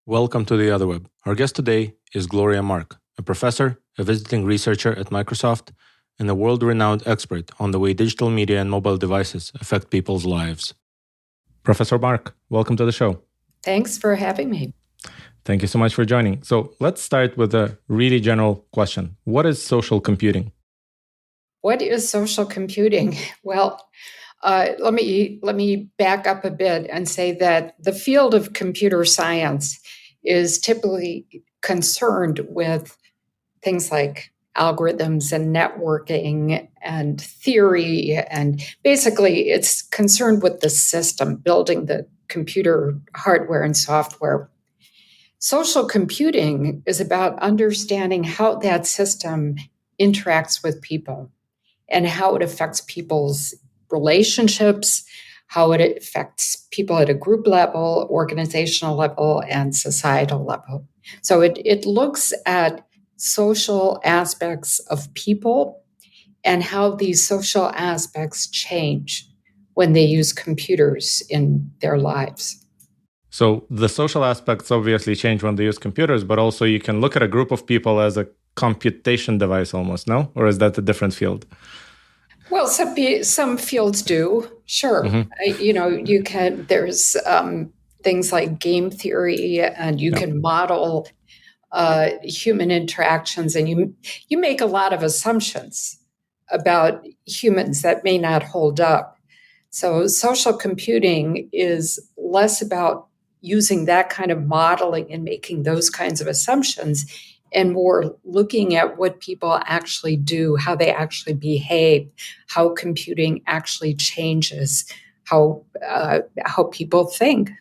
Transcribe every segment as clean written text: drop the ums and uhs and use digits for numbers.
Welcome to the Otherweb. Our guest today is Gloria Mark, a professor, a visiting researcher at Microsoft, and a world-renowned expert on the way digital media and mobile devices affect people's lives. Professor Mark, welcome to the show. Thanks for having me. Thank you so much for joining. So let's start with a really general question. What is social computing? What is social computing? Well, let me back up a bit and say that the field of computer science is typically concerned with things like algorithms and networking and theory, and basically it's concerned with the system, building the computer hardware and software. Social computing is about understanding how that system interacts with people and how it affects people's relationships, how it affects people at a group level, organizational level, and societal level. So it looks at social aspects of people and how these social aspects change when they use computers in their lives. So the social aspects obviously change when they use computers, but also you can look at a group of people as a computation device almost, no? Or is that a different field? Well, some fields do, sure. Mm-hmm. You can. There's things like game theory, and you can model human interactions, and you make a lot of assumptions about humans that may not hold up. So social computing is less about using that kind of modeling and making those kinds of assumptions, and more looking at what people actually do, how they actually behave, how computing actually changes how people think.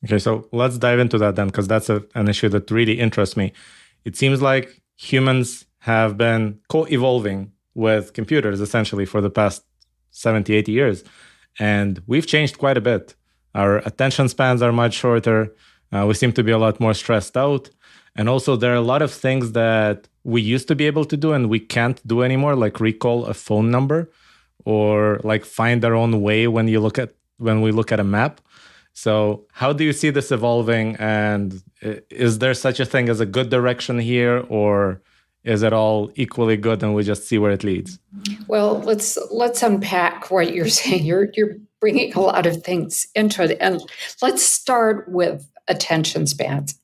Okay, so let's dive into that then, because that's an issue that really interests me. It seems like humans have been co-evolving with computers essentially for the past 70, 80 years. And we've changed quite a bit. Our attention spans are much shorter. We seem to be a lot more stressed out. And also there are a lot of things that we used to be able to do and we can't do anymore, like recall a phone number or like find our own way when we look at a map. So how do you see this evolving? And is there such a thing as a good direction here, or is it all equally good and we just see where it leads? Well, let's unpack what you're saying. You're bringing a lot of things into it, and let's start with attention spans.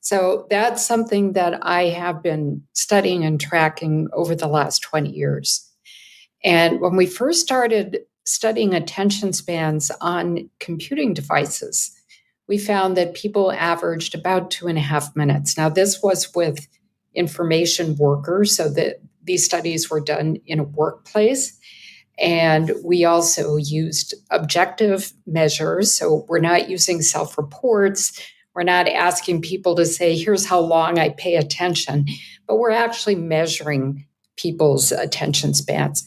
So that's something that I have been studying and tracking over the last 20 years. And when we first started studying attention spans on computing devices, we found that people averaged about 2.5 minutes. Now, this was with information workers, so that these studies were done in a workplace. And we also used objective measures. So we're not using self-reports. We're not asking people to say, here's how long I pay attention, but we're actually measuring people's attention spans.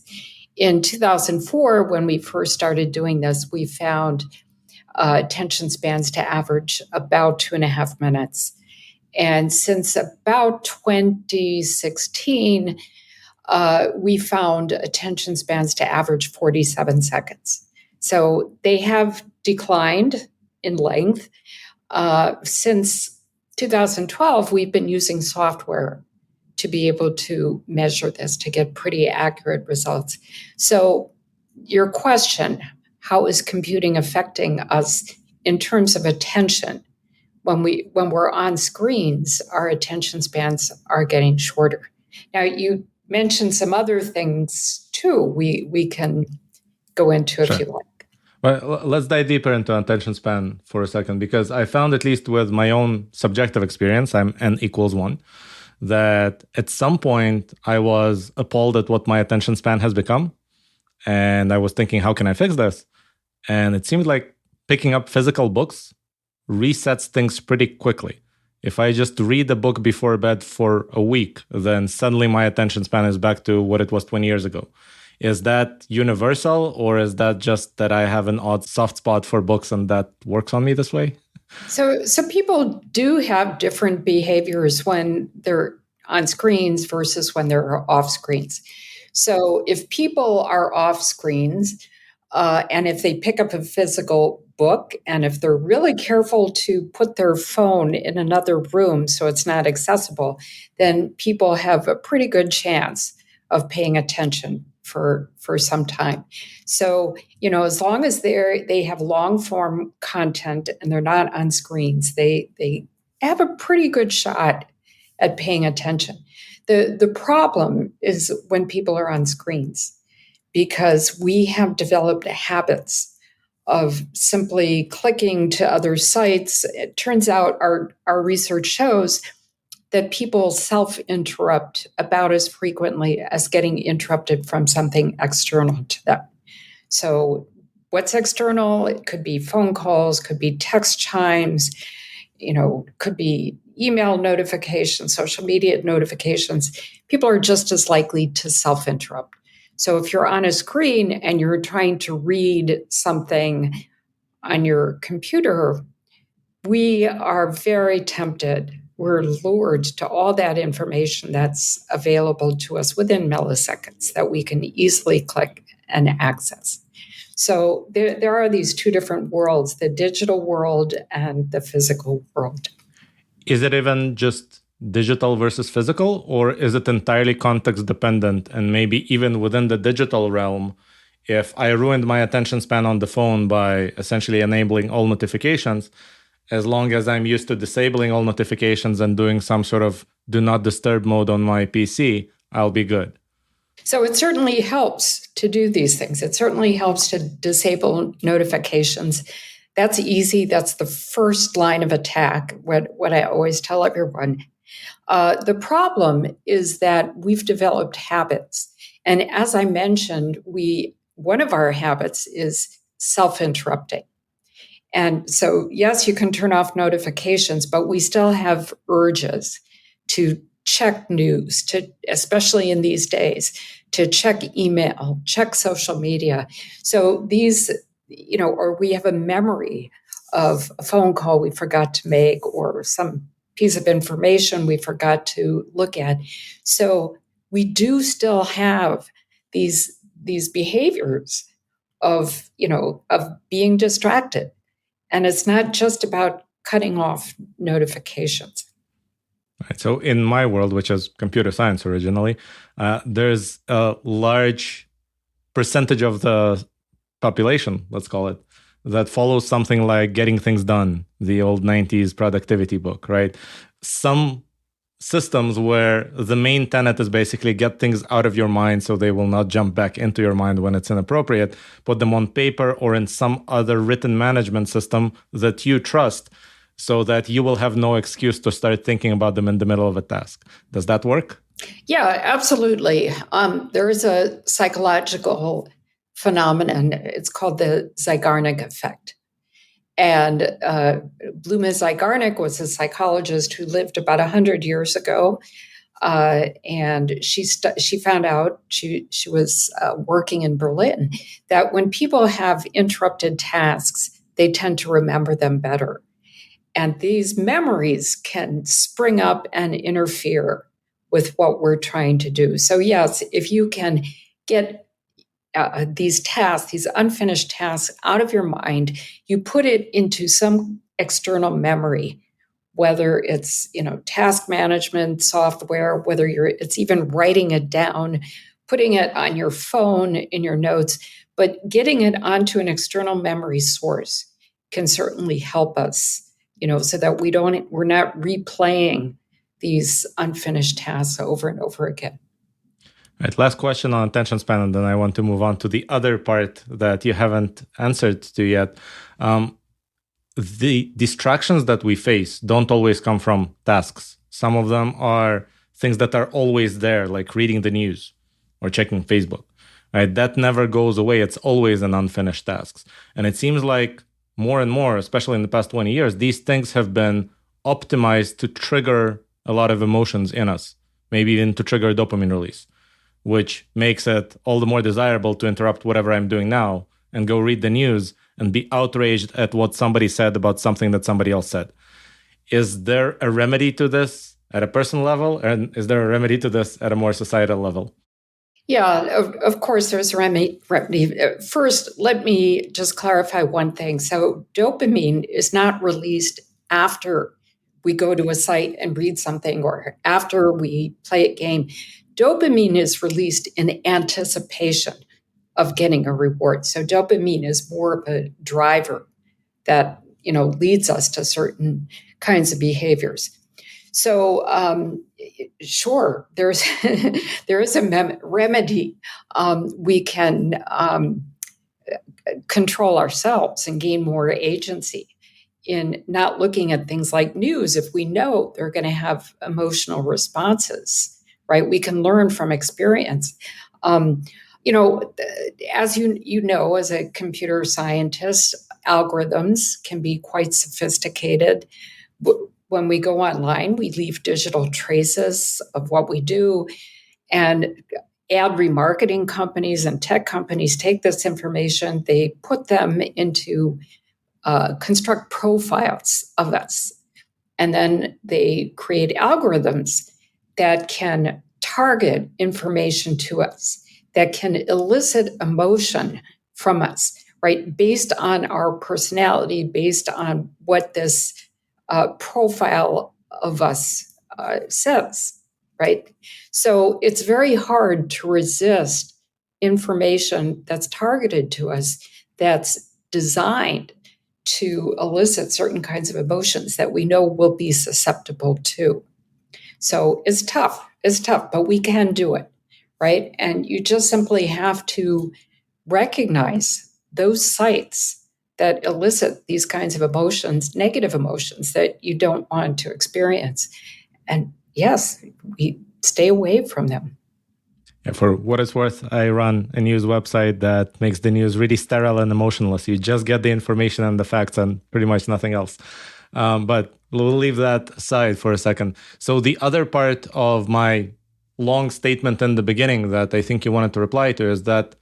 In 2004, when we first started doing this, we found attention spans to average about 2.5 minutes. And since about 2016, we found attention spans to average 47 seconds. So they have declined in length. Since 2012, we've been using software to be able to measure this, to get pretty accurate results. So your question, how is computing affecting us in terms of attention? When we're on screens, our attention spans are getting shorter. Now, you mentioned some other things too. We can go into if you like. Well, let's dive deeper into attention span for a second, because I found, at least with my own subjective experience, I'm n equals 1, that at some point I was appalled at what my attention span has become. And I was thinking, how can I fix this? And it seemed like picking up physical books resets things pretty quickly. If I just read a book before bed for a week, then suddenly my attention span is back to what it was 20 years ago. Is that universal, or is that just that I have an odd soft spot for books and that works on me this way? So people do have different behaviors when they're on screens versus when they're off screens. So if people are off screens, and if they pick up a physical book, and if they're really careful to put their phone in another room so it's not accessible, then people have a pretty good chance of paying attention for some time. So, as long as they have long form content and they're not on screens, they have a pretty good shot at paying attention. The problem is when people are on screens, because we have developed habits of simply clicking to other sites. It turns out our research shows that people self-interrupt about as frequently as getting interrupted from something external to them. So what's external? It could be phone calls, could be text chimes, could be email notifications, social media notifications. People are just as likely to self-interrupt. So if you're on a screen and you're trying to read something on your computer, we are very tempted. We're lured to all that information that's available to us within milliseconds that we can easily click and access. So there are these two different worlds, the digital world and the physical world. Is it even just digital versus physical, or is it entirely context dependent? And maybe even within the digital realm, if I ruined my attention span on the phone by essentially enabling all notifications, as long as I'm used to disabling all notifications and doing some sort of do not disturb mode on my PC, I'll be good. So it certainly helps to do these things. It certainly helps to disable notifications. That's easy. That's the first line of attack, what I always tell everyone. The problem is that we've developed habits. And as I mentioned, one of our habits is self-interrupting. And so, yes, you can turn off notifications, but we still have urges to check news, especially in these days, to check email, check social media. So these, or we have a memory of a phone call we forgot to make or some piece of information we forgot to look at. So we do still have these behaviors of being distracted. And it's not just about cutting off notifications. Right. So in my world, which is computer science originally, there's a large percentage of the population, let's call it, that follows something like Getting Things Done, the old 90s productivity book, right? Some systems where the main tenet is basically get things out of your mind so they will not jump back into your mind when it's inappropriate, put them on paper or in some other written management system that you trust so that you will have no excuse to start thinking about them in the middle of a task. Does that work? Yeah, absolutely. There is a psychological phenomenon. It's called the Zeigarnik effect. And Bluma Zeigarnik was a psychologist who lived about 100 years ago. And she found out, she was working in Berlin, that when people have interrupted tasks, they tend to remember them better. And these memories can spring up and interfere with what we're trying to do. So yes, if you can get these tasks, these unfinished tasks out of your mind, you put it into some external memory, whether it's, task management software, whether it's even writing it down, putting it on your phone in your notes, but getting it onto an external memory source can certainly help us, so that we're not replaying these unfinished tasks over and over again. Right, last question on attention span, and then I want to move on to the other part that you haven't answered to yet. The distractions that we face don't always come from tasks. Some of them are things that are always there, like reading the news or checking Facebook. Right? That never goes away. It's always an unfinished task. And it seems like more and more, especially in the past 20 years, these things have been optimized to trigger a lot of emotions in us, maybe even to trigger dopamine release, which makes it all the more desirable to interrupt whatever I'm doing now and go read the news and be outraged at what somebody said about something that somebody else said. Is there a remedy to this at a personal level? And is there a remedy to this at a more societal level? Yeah, of course, there's remedy. First, let me just clarify one thing. So, dopamine is not released after we go to a site and read something or after we play a game. Dopamine is released in anticipation of getting a reward. So, dopamine is more of a driver that leads us to certain kinds of behaviors. So, sure, there's there is a remedy. We can control ourselves and gain more agency in not looking at things like news if we know they're going to have emotional responses, right? We can learn from experience. You know, as you know, as a computer scientist, algorithms can be quite sophisticated. When we go online, we leave digital traces of what we do, and ad remarketing companies and tech companies take this information, they put them into construct profiles of us, and then they create algorithms that can target information to us, that can elicit emotion from us, right? Based on our personality, based on what this profile of us says, right? So it's very hard to resist information that's targeted to us, that's designed to elicit certain kinds of emotions that we know we'll be susceptible to. So it's tough, but we can do it, right? And you just simply have to recognize those sites that elicit these kinds of emotions, negative emotions that you don't want to experience. And yes, we stay away from them. Yeah, for what it's worth, I run a news website that makes the news really sterile and emotionless. You just get the information and the facts and pretty much nothing else. But we'll leave that aside for a second. So the other part of my long statement in the beginning that I think you wanted to reply to is that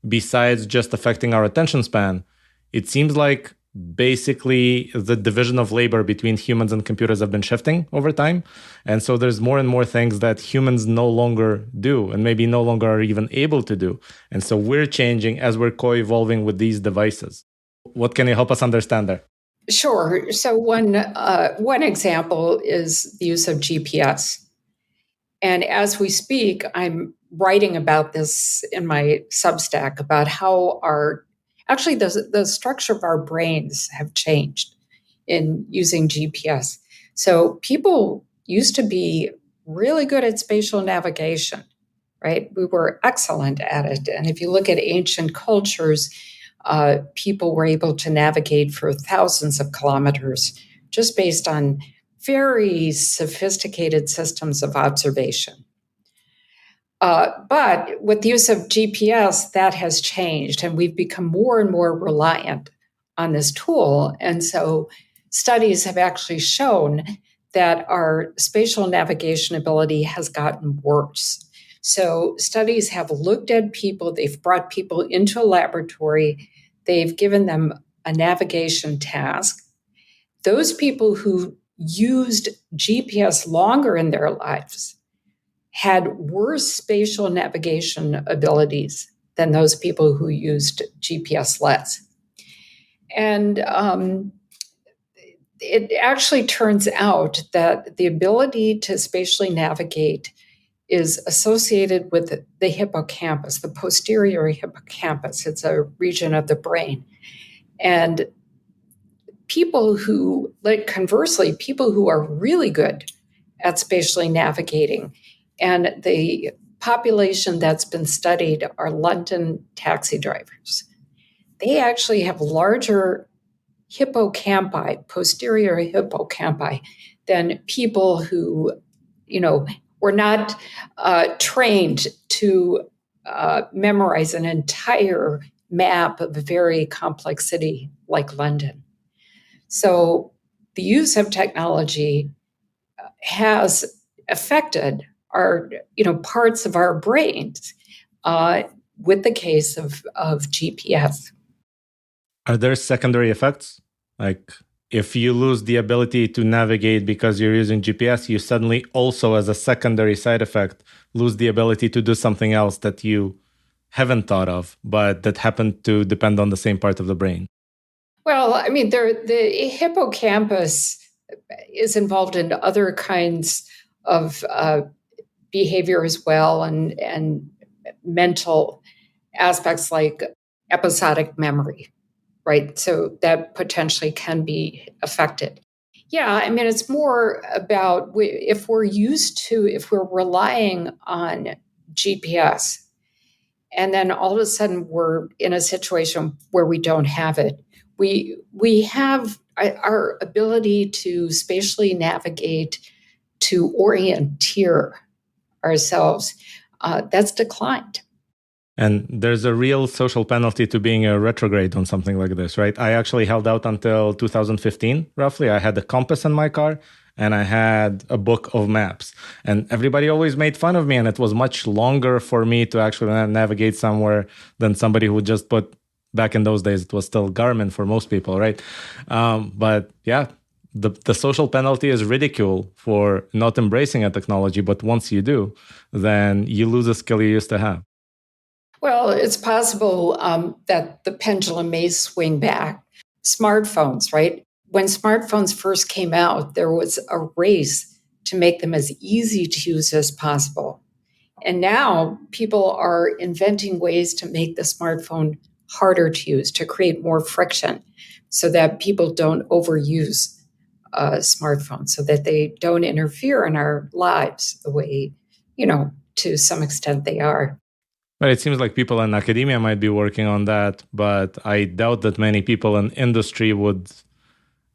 besides just affecting our attention span, it seems like basically the division of labor between humans and computers have been shifting over time. And so there's more and more things that humans no longer do and maybe no longer are even able to do. And so we're changing as we're co-evolving with these devices. What can you help us understand there? Sure. So one example is the use of GPS. And as we speak, I'm writing about this in my Substack about how the structure of our brains have changed in using GPS. So people used to be really good at spatial navigation, right? We were excellent at it. And if you look at ancient cultures, people were able to navigate for thousands of kilometers just based on very sophisticated systems of observation. But with the use of GPS, that has changed, and we've become more and more reliant on this tool. And so studies have actually shown that our spatial navigation ability has gotten worse. So studies have looked at people, they've brought people into a laboratory, they've given them a navigation task. Those people who used GPS longer in their lives had worse spatial navigation abilities than those people who used GPS less. And it actually turns out that the ability to spatially navigate is associated with the hippocampus, the posterior hippocampus. It's a region of the brain. And conversely, people who are really good at spatially navigating, and the population that's been studied are London taxi drivers. They actually have larger hippocampi, posterior hippocampi, than people who, were not trained to memorize an entire map of a very complex city like London. So the use of technology has affected our, parts of our brains with the case of GPS. Are there secondary effects? Like if you lose the ability to navigate because you're using GPS, you suddenly also, as a secondary side effect, lose the ability to do something else that you haven't thought of, but that happened to depend on the same part of the brain. Well, I mean, the hippocampus is involved in other kinds of behavior as well, and mental aspects like episodic memory, right? So that potentially can be affected. Yeah, I mean, it's more about if we're relying on GPS, and then all of a sudden we're in a situation where we don't have it. We have our ability to spatially navigate, to orienteer ourselves, that's declined. And there's a real social penalty to being a retrograde on something like this, right? I actually held out until 2015, roughly. I had a compass in my car and I had a book of maps. And everybody always made fun of me. And it was much longer for me to actually navigate somewhere than somebody who just put, back in those days, it was still Garmin for most people, right? But yeah, the social penalty is ridicule for not embracing a technology. But once you do, then you lose a skill you used to have. Well, it's possible that the pendulum may swing back. Smartphones, right? When smartphones first came out, there was a race to make them as easy to use as possible. And now people are inventing ways to make the smartphone harder to use, to create more friction so that people don't overuse smartphones, so that they don't interfere in our lives the way, to some extent they are. But it seems like people in academia might be working on that, but I doubt that many people in industry would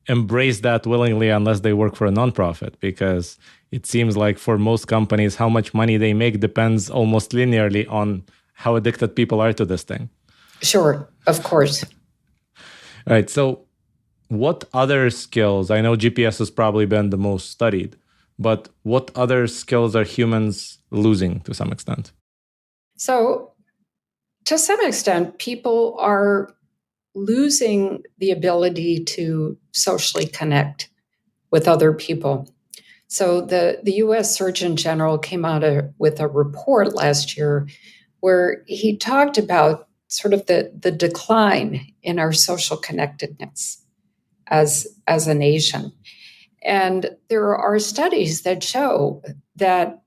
embrace that willingly unless they work for a nonprofit, because it seems like for most companies, how much money they make depends almost linearly on how addicted people are to this thing. Sure, of course. All right. So what other skills, I know GPS has probably been the most studied, but what other skills are humans losing to some extent? So, to some extent, people are losing the ability to socially connect with other people. So, the US Surgeon General came out with a report last year where he talked about sort of the decline in our social connectedness as a nation. And there are studies that show that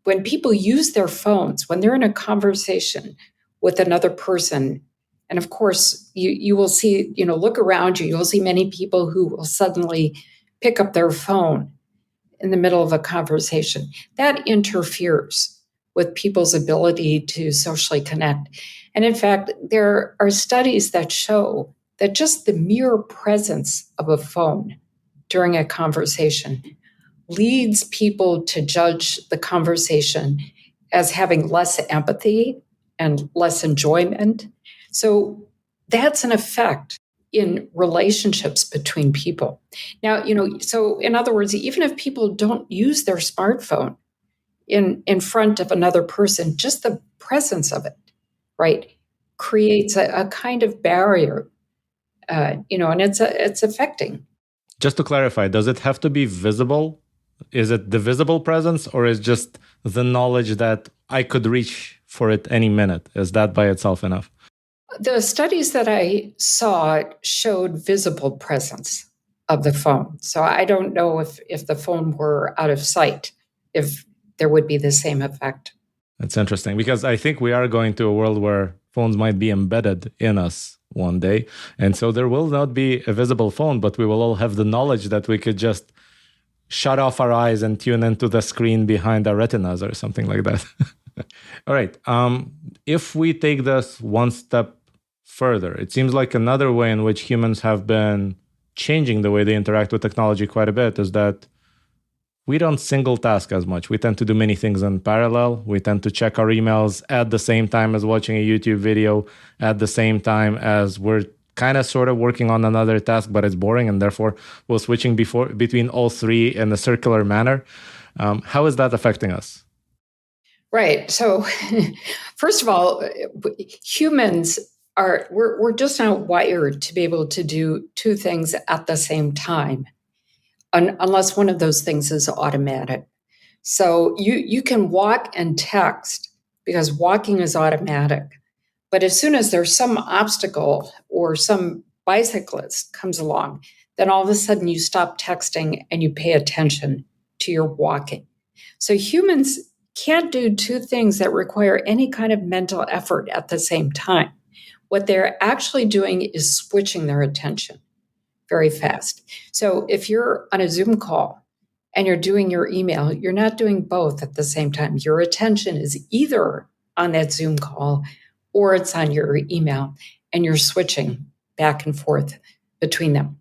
when people use their phones, when they're in a conversation with another person, and of course, you will see, look around you, you'll see many people who will suddenly pick up their phone in the middle of a conversation. That interferes with people's ability to socially connect. And in fact, there are studies that show that just the mere presence of a phone during a conversation leads people to judge the conversation as having less empathy and less enjoyment. So that's an effect in relationships between people. Now, so in other words, even if people don't use their smartphone in front of another person, just the presence of it, right, creates a kind of barrier, and it's affecting. Just to clarify, does it have to be visible? Is it the visible presence, or is just the knowledge that I could reach for it any minute? Is that by itself enough? The studies that I saw showed visible presence of the phone. So I don't know if the phone were out of sight, if there would be the same effect. That's interesting, because I think we are going to a world where phones might be embedded in us one day. And so there will not be a visible phone, but we will all have the knowledge that we could just shut off our eyes and tune into the screen behind our retinas or something like that. All right. If we take this one step further, it seems like another way in which humans have been changing the way they interact with technology quite a bit is that we don't single task as much. We tend to do many things in parallel. We tend to check our emails at the same time as watching a YouTube video, at the same time as we're kind of sort of working on another task, but it's boring, and therefore we're switching between all three in a circular manner. How is that affecting us? Right. So, first of all, humans we're just not wired to be able to do two things at the same time, unless one of those things is automatic. So you can walk and text because walking is automatic. But as soon as there's some obstacle or some bicyclist comes along, then all of a sudden you stop texting and you pay attention to your walking. So humans can't do two things that require any kind of mental effort at the same time. What they're actually doing is switching their attention very fast. So if you're on a Zoom call and you're doing your email, you're not doing both at the same time. Your attention is either on that Zoom call or it's on your email, and you're switching back and forth between them.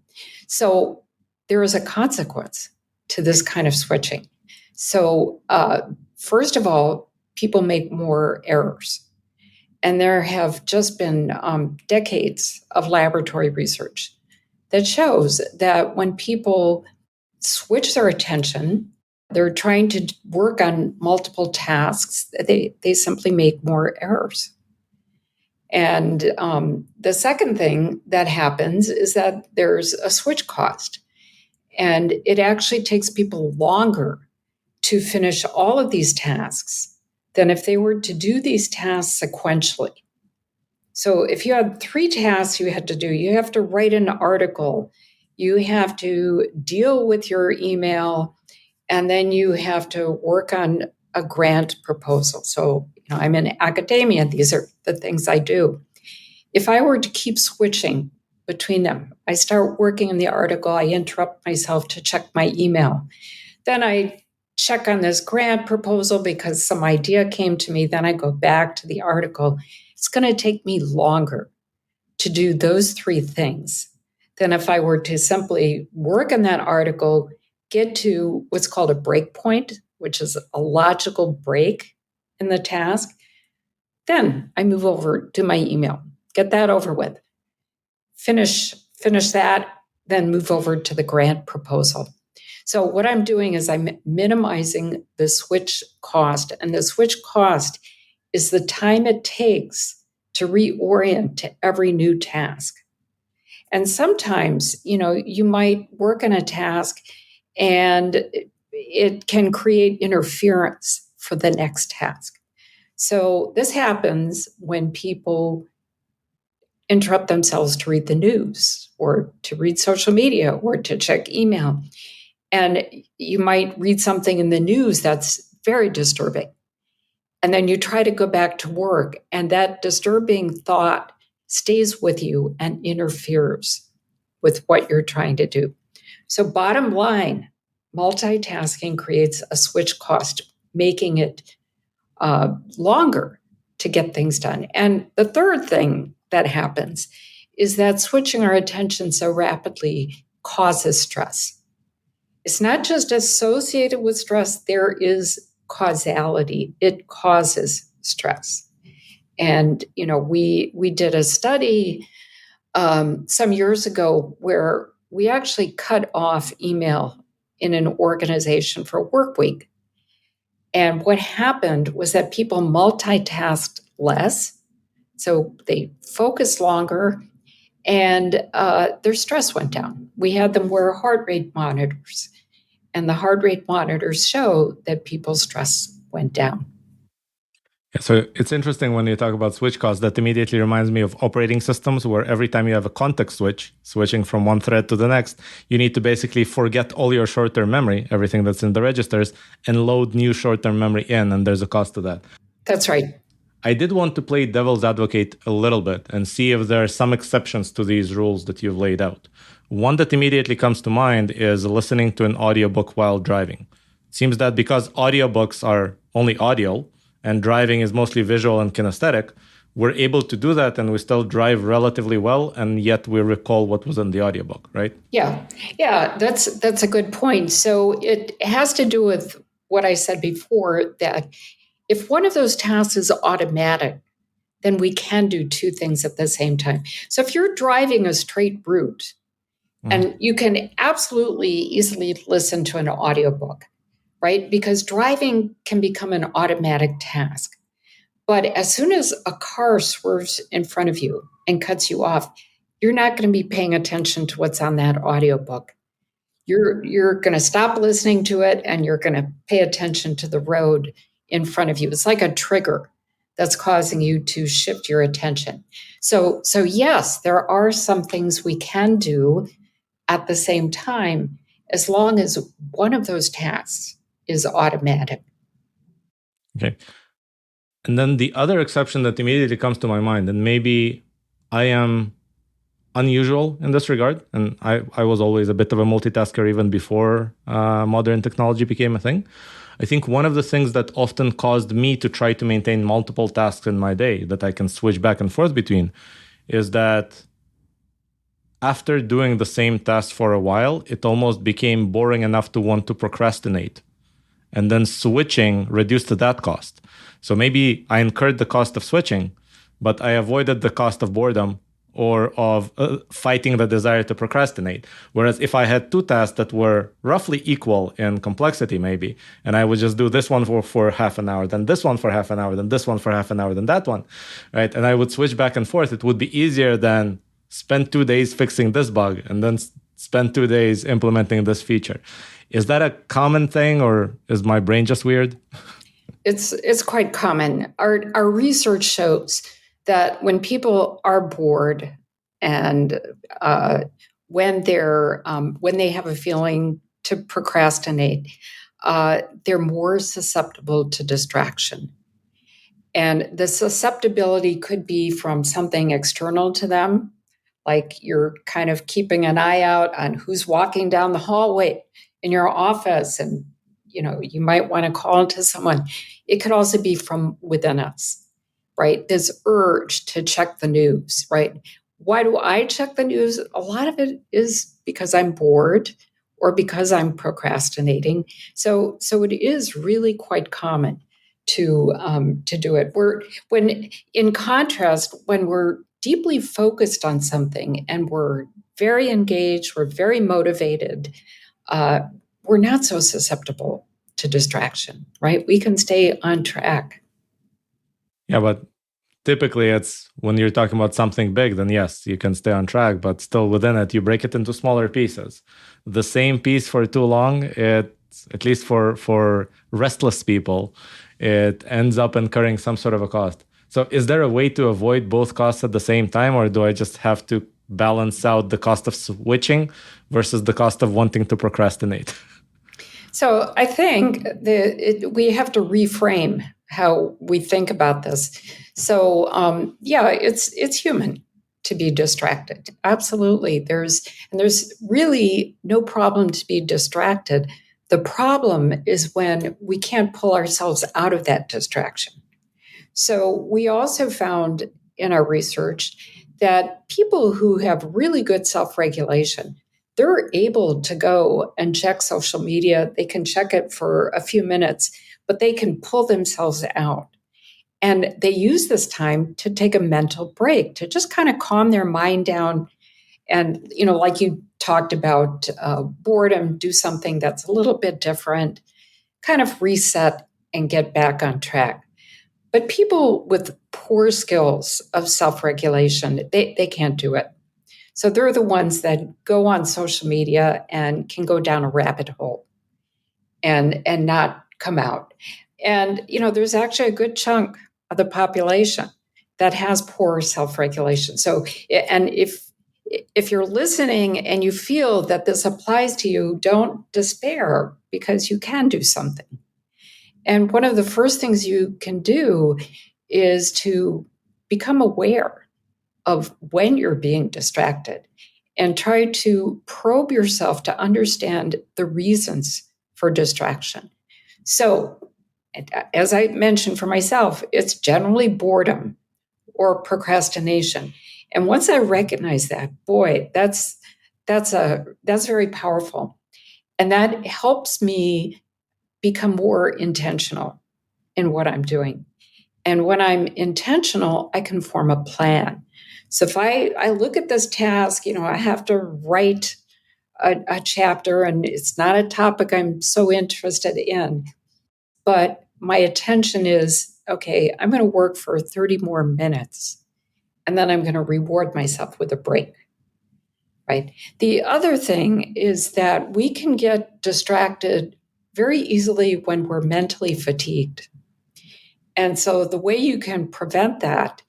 So there is a consequence to this kind of switching. So first of all, people make more errors. And there have just been decades of laboratory research that shows that when people switch their attention, they're trying to work on multiple tasks, they simply make more errors. And the second thing that happens is that there's a switch cost. And it actually takes people longer to finish all of these tasks than if they were to do these tasks sequentially. So if you had 3 tasks you had to do, you have to write an article, you have to deal with your email, and then you have to work on a grant proposal. So, I'm in academia. These are the things I do. If I were to keep switching between them, I start working on the article, I interrupt myself to check my email. Then I check on this grant proposal because some idea came to me. Then I go back to the article. It's going to take me longer to do those 3 things than if I were to simply work on that article, get to what's called a break point, which is a logical break in the task. Then I move over to my email, get that over with, finish that, then move over to the grant proposal. So what I'm doing is I'm minimizing the switch cost, and the switch cost is the time it takes to reorient to every new task. And sometimes, you might work on a task and it can create interference for the next task. So this happens when people interrupt themselves to read the news or to read social media or to check email. And you might read something in the news that's very disturbing. And then you try to go back to work, and that disturbing thought stays with you and interferes with what you're trying to do. So bottom line, multitasking creates a switch cost, making it longer to get things done. And the third thing that happens is that switching our attention so rapidly causes stress. It's not just associated with stress, there is causality. It causes stress. And, we did a study some years ago where we actually cut off email in an organization for a work week. And what happened was that people multitasked less, so they focused longer, and their stress went down. We had them wear heart rate monitors, and the heart rate monitors show that people's stress went down. Yeah, so it's interesting when you talk about switch costs. That immediately reminds me of operating systems, where every time you have a context switch, switching from one thread to the next, you need to basically forget all your short-term memory, everything that's in the registers, and load new short-term memory in, and there's a cost to that. That's right. I did want to play devil's advocate a little bit and see if there are some exceptions to these rules that you've laid out. One that immediately comes to mind is listening to an audiobook while driving. It seems that because audiobooks are only audio and driving is mostly visual and kinesthetic, we're able to do that and we still drive relatively well, and yet we recall what was in the audiobook, right? Yeah, that's a good point. So it has to do with what I said before, that if one of those tasks is automatic, then we can do two things at the same time. So if you're driving a straight route, and you can absolutely easily listen to an audiobook, right? Because driving can become an automatic task. But as soon as a car swerves in front of you and cuts you off, you're not going to be paying attention to what's on that audiobook. You're going to stop listening to it and you're going to pay attention to the road in front of you. It's like a trigger that's causing you to shift your attention. So yes, there are some things we can do at the same time, as long as one of those tasks is automatic. Okay. And then the other exception that immediately comes to my mind, and maybe I am unusual in this regard, and I was always a bit of a multitasker even before modern technology became a thing. I think one of the things that often caused me to try to maintain multiple tasks in my day that I can switch back and forth between is that after doing the same task for a while, it almost became boring enough to want to procrastinate. And then switching reduced that cost. So maybe I incurred the cost of switching, but I avoided the cost of boredom or of fighting the desire to procrastinate. Whereas if I had two tasks that were roughly equal in complexity, maybe, and I would just do this one for half an hour, then this one for half an hour, then this one for half an hour, then that one, right? And I would switch back and forth. It would be easier than spend 2 days fixing this bug and then spend 2 days implementing this feature. Is that a common thing, or is my brain just weird? It's quite common. Our research shows that when people are bored and when they have a feeling to procrastinate, they're more susceptible to distraction. And the susceptibility could be from something external to them, like you're kind of keeping an eye out on who's walking down the hallway in your office, and you might want to call to someone. It could also be from within us, right? This urge to check the news, right? Why do I check the news? A lot of it is because I'm bored or because I'm procrastinating. So it is really quite common to do it. In contrast, when we're deeply focused on something and we're very engaged, we're very motivated, we're not so susceptible to distraction, right? We can stay on track. Yeah, but typically it's when you're talking about something big, then yes, you can stay on track, but still within it, you break it into smaller pieces. The same piece for too long, at least for restless people, it ends up incurring some sort of a cost. So is there a way to avoid both costs at the same time, or do I just have to balance out the cost of switching versus the cost of wanting to procrastinate? So I think we have to reframe how we think about this. So it's human to be distracted. Absolutely. There's really no problem to be distracted. The problem is when we can't pull ourselves out of that distraction. So we also found in our research that people who have really good self-regulation, they're able to go and check social media. They can check it for a few minutes, but they can pull themselves out. And they use this time to take a mental break, to just kind of calm their mind down. And, like you talked about boredom, do something that's a little bit different, kind of reset and get back on track. But people with poor skills of self-regulation, they can't do it. So they're the ones that go on social media and can go down a rabbit hole and not come out. And, there's actually a good chunk of the population that has poor self-regulation. So, and if you're listening and you feel that this applies to you, don't despair, because you can do something. And one of the first things you can do is to become aware of when you're being distracted and try to probe yourself to understand the reasons for distraction. So, as I mentioned for myself, it's generally boredom or procrastination. And once I recognize that, boy, that's very powerful. And that helps me become more intentional in what I'm doing. And when I'm intentional, I can form a plan. So if I look at this task, I have to write a chapter, and it's not a topic I'm so interested in, but my attention is okay, I'm going to work for 30 more minutes, and then I'm going to reward myself with a break, right? The other thing is that we can get distracted very easily when we're mentally fatigued. And so the way you can prevent that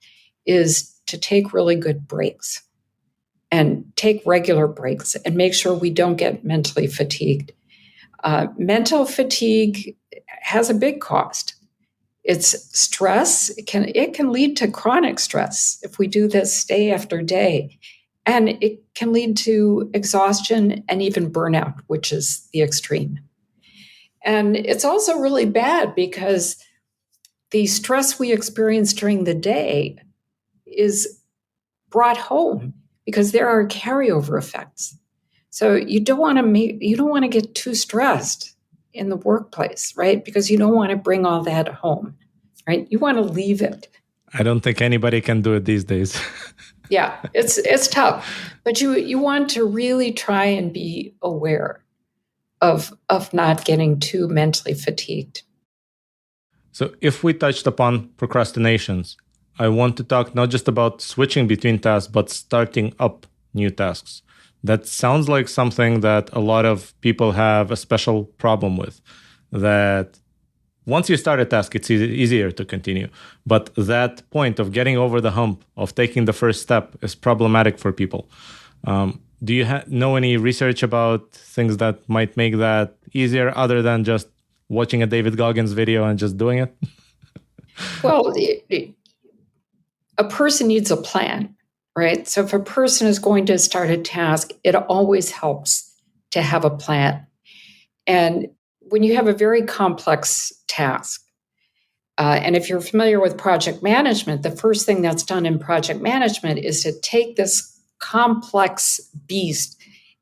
is to take really good breaks and take regular breaks and make sure we don't get mentally fatigued. Mental fatigue has a big cost. It's stress. It can lead to chronic stress if we do this day after day. And it can lead to exhaustion and even burnout, which is the extreme. And it's also really bad because the stress we experience during the day is brought home because there are carryover effects. So you don't want to get too stressed in the workplace, right? Because you don't want to bring all that home, right? You want to leave it. I don't think anybody can do it these days. Yeah, it's tough, but you want to really try and be aware of not getting too mentally fatigued. So if we touched upon procrastinations, I want to talk not just about switching between tasks, but starting up new tasks. That sounds like something that a lot of people have a special problem with. That once you start a task, it's easier to continue. But that point of getting over the hump, of taking the first step, is problematic for people. Do you know any research about things that might make that easier other than just watching a David Goggins video and just doing it? Well, a person needs a plan, right? So if a person is going to start a task, it always helps to have a plan. And when you have a very complex task, and if you're familiar with project management, the first thing that's done in project management is to take this complex beast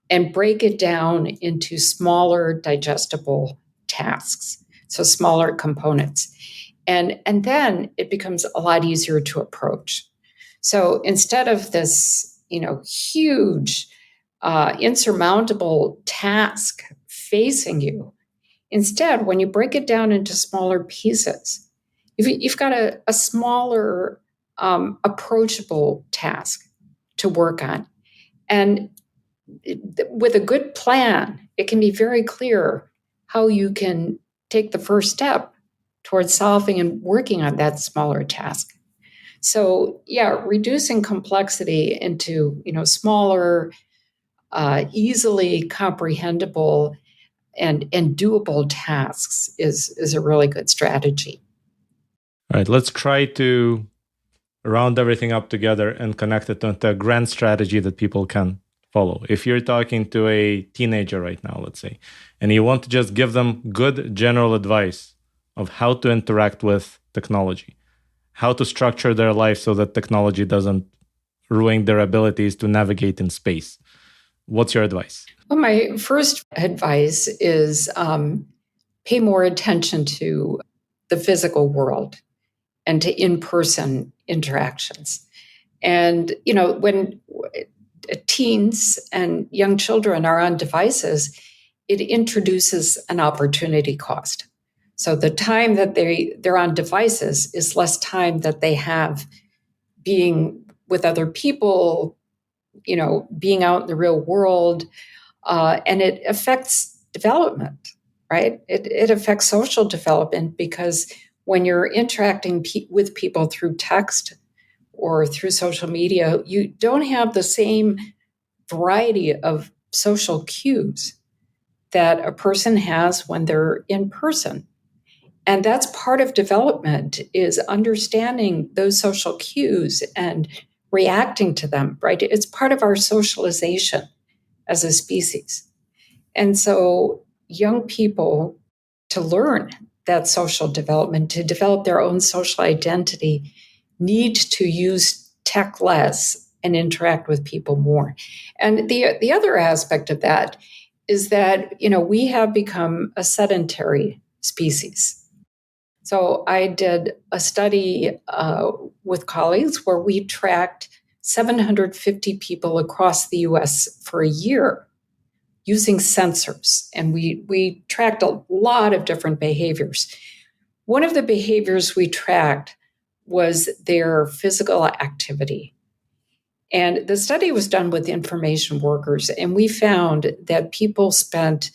and break it down into smaller, digestible tasks, so smaller components. And then it becomes a lot easier to approach. So instead of this, huge, insurmountable task facing you, instead, when you break it down into smaller pieces, you've got a smaller, approachable task to work on. And with a good plan, it can be very clear how you can take the first step towards solving and working on that smaller task. So, reducing complexity into, smaller, easily comprehensible and doable tasks is a really good strategy. All right, let's try to round everything up together and connect it to a grand strategy that people can follow. If you're talking to a teenager right now, let's say, and you want to just give them good general advice of how to interact with technology, how to structure their life so that technology doesn't ruin their abilities to navigate in space, what's your advice? Well, my first advice is pay more attention to the physical world and to in-person interactions. And, when teens and young children are on devices, it introduces an opportunity cost. So the time that they're on devices is less time that they have being with other people, being out in the real world, and it affects development, right? It affects social development because when you're interacting with people through text or through social media, you don't have the same variety of social cues that a person has when they're in person. And that's part of development, is understanding those social cues and reacting to them, right? It's part of our socialization as a species. And so young people, to learn that social development, to develop their own social identity, need to use tech less and interact with people more. And the other aspect of that is that, we have become a sedentary species. So I did a study with colleagues where we tracked 750 people across the US for a year using sensors. And we tracked a lot of different behaviors. one of the behaviors we tracked was their physical activity. And the study was done with information workers, and we found that people spent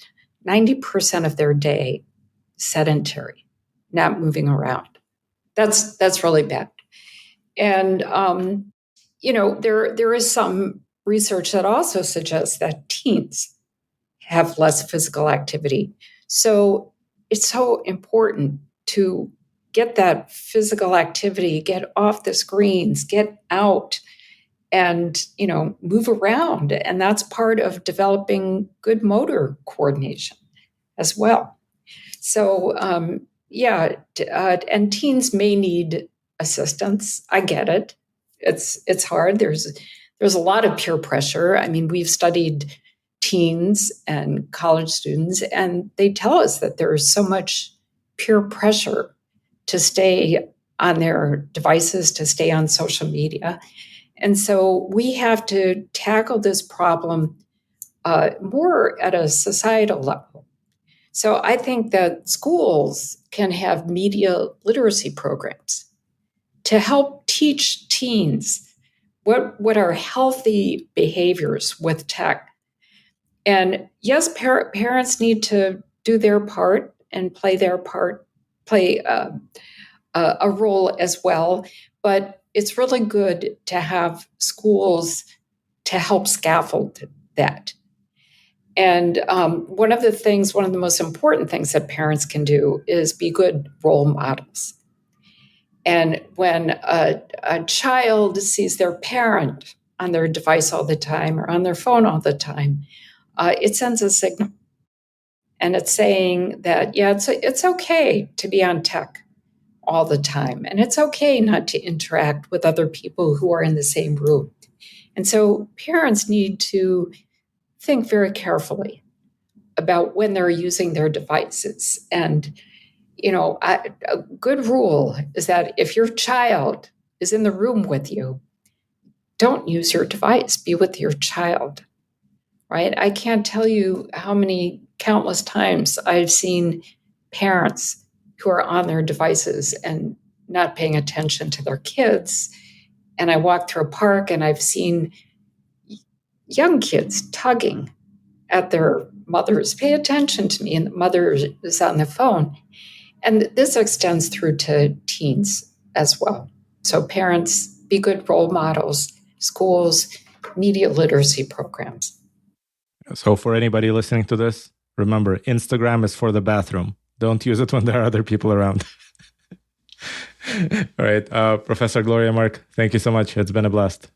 90% of their day sedentary, not moving around. That's really bad. And there is some research that also suggests that teens have less physical activity. So it's so important to get that physical activity, get off the screens, get out, and move around. And that's part of developing good motor coordination as well. So and teens may need assistance. I get it. It's hard. There's a lot of peer pressure. I mean, we've studied teens and college students, and they tell us that there is so much peer pressure to stay on their devices, to stay on social media. And so we have to tackle this problem more at a societal level. So I think that schools can have media literacy programs to help teach teens what are healthy behaviors with tech. And yes, parents need to do their part and play their part, play a role as well. But it's really good to have schools to help scaffold that. And one of the most important things that parents can do is be good role models. And when a child sees their parent on their device all the time or on their phone all the time, it sends a signal. And it's saying that, it's okay to be on tech all the time. And it's okay not to interact with other people who are in the same room. And so parents need to think very carefully about when they're using their devices. And, a good rule is that if your child is in the room with you, don't use your device, be with your child, right? I can't tell you how many countless times I've seen parents who are on their devices and not paying attention to their kids. And I walk through a park and I've seen young kids tugging at their mothers, pay attention to me, and the mother is on the phone. And this extends through to teens as well. So parents, be good role models, schools, media literacy programs. So for anybody listening to this, remember, Instagram is for the bathroom. Don't use it when there are other people around. All right. Professor Gloria Mark, thank you so much. It's been a blast.